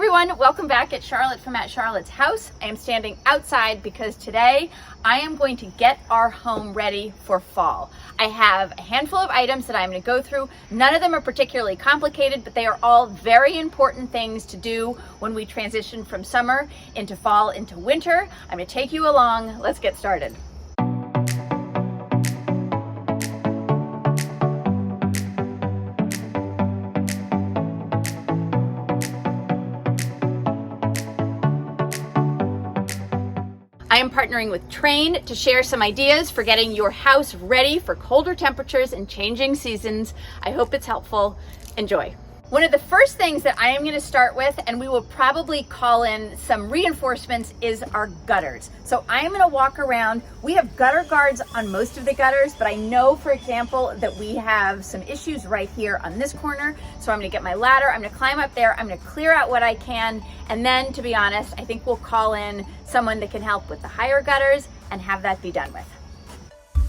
everyone, welcome back at Charlotte from at Charlotte's house. I am standing outside because today I am going to get our home ready for fall. I have a handful of items that I'm going to go through. None of them are particularly complicated, but they are all very important things to do when we transition from summer into fall into winter. I'm going to take you along. Let's get started. I am partnering with Train to share some ideas for getting your house ready for colder temperatures and changing seasons. I hope it's helpful. Enjoy. One of the first things that I am going to start with, and we will probably call in some reinforcements, is our gutters. So I am going to walk around. We have gutter guards on most of the gutters, but I know, for example, that we have some issues right here on this corner. So I'm going to get my ladder. I'm going to climb up there. I'm going to clear out what I can. And then, to be honest, I think we'll call in someone that can help with the higher gutters and have that be done with.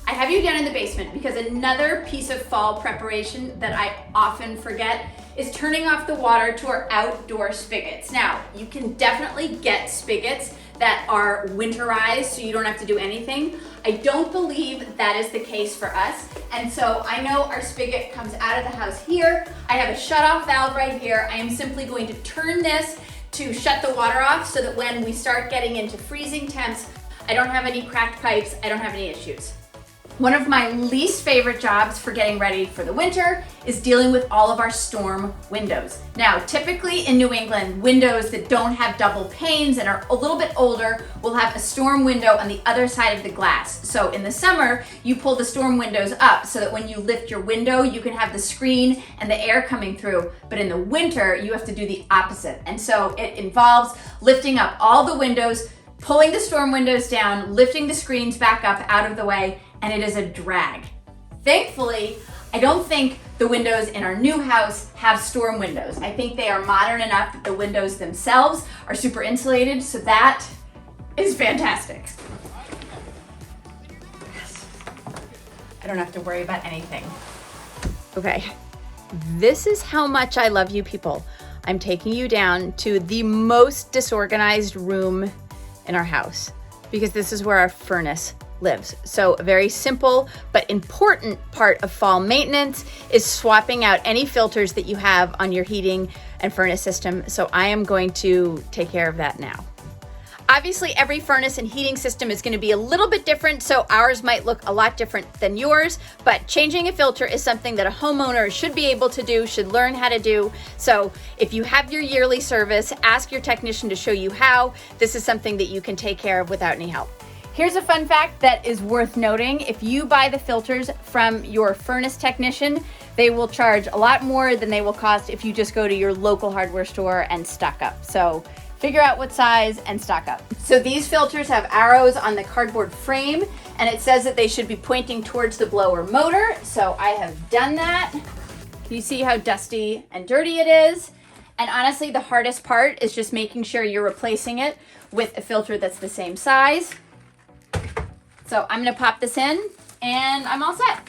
I have you down in the basement because another piece of fall preparation that I often forget is turning off the water to our outdoor spigots. Now, you can definitely get spigots that are winterized so you don't have to do anything. I don't believe that is the case for us. And so I know our spigot comes out of the house here. I have a shut-off valve right here. I am simply going to turn this to shut the water off so that when we start getting into freezing temps, I don't have any cracked pipes, I don't have any issues. One of my least favorite jobs for getting ready for the winter is dealing with all of our storm windows. Now, typically in New England, windows that don't have double panes and are a little bit older will have a storm window on the other side of the glass. So in the summer, you pull the storm windows up so that when you lift your window, you can have the screen and the air coming through. But in the winter, you have to do the opposite. And so it involves lifting up all the windows, pulling the storm windows down, lifting the screens back up out of the way, and it is a drag. Thankfully, I don't think the windows in our new house have storm windows. I think they are modern enough that the windows themselves are super insulated, so that is fantastic. Yes. I don't have to worry about anything. Okay, this is how much I love you people. I'm taking you down to the most disorganized room in our house because this is where our furnace lives. So a very simple but important part of fall maintenance is swapping out any filters that you have on your heating and furnace system. So I am going to take care of that now. Obviously, every furnace and heating system is going to be a little bit different, so ours might look a lot different than yours, but changing a filter is something that a homeowner should be able to do, should learn how to do. So if you have your yearly service, ask your technician to show you how. This is something that you can take care of without any help. Here's a fun fact that is worth noting. If you buy the filters from your furnace technician, they will charge a lot more than they will cost if you just go to your local hardware store and stock up. So figure out what size and stock up. So these filters have arrows on the cardboard frame, and it says that they should be pointing towards the blower motor. So I have done that. You see how dusty and dirty it is. And honestly, the hardest part is just making sure you're replacing it with a filter that's the same size. So I'm gonna pop this in and I'm all set.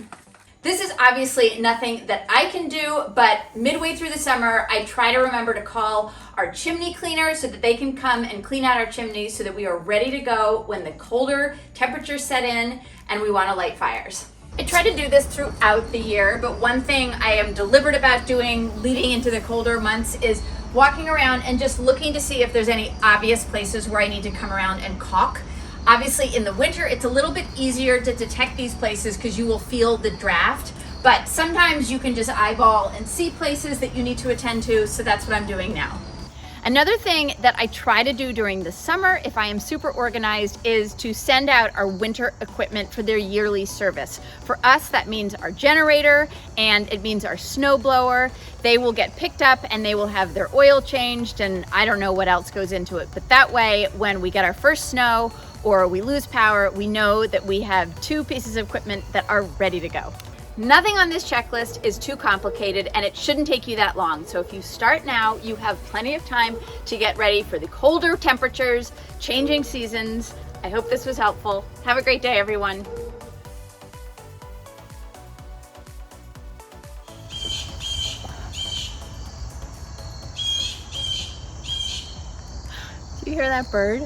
This is obviously nothing that I can do, but midway through the summer, I try to remember to call our chimney cleaner so that they can come and clean out our chimneys so that we are ready to go when the colder temperatures set in and we wanna light fires. I try to do this throughout the year, but one thing I am deliberate about doing leading into the colder months is walking around and just looking to see if there's any obvious places where I need to come around and caulk. Obviously in the winter, it's a little bit easier to detect these places because you will feel the draft, but sometimes you can just eyeball and see places that you need to attend to, so that's what I'm doing now. Another thing that I try to do during the summer, if I am super organized, is to send out our winter equipment for their yearly service. For us, that means our generator and it means our snow blower. They will get picked up and they will have their oil changed, and I don't know what else goes into it. But that way, when we get our first snow or we lose power, we know that we have two pieces of equipment that are ready to go. Nothing on this checklist is too complicated and it shouldn't take you that long. So if you start now, you have plenty of time to get ready for the colder temperatures, changing seasons. I hope this was helpful. Have a great day, everyone. You hear that bird?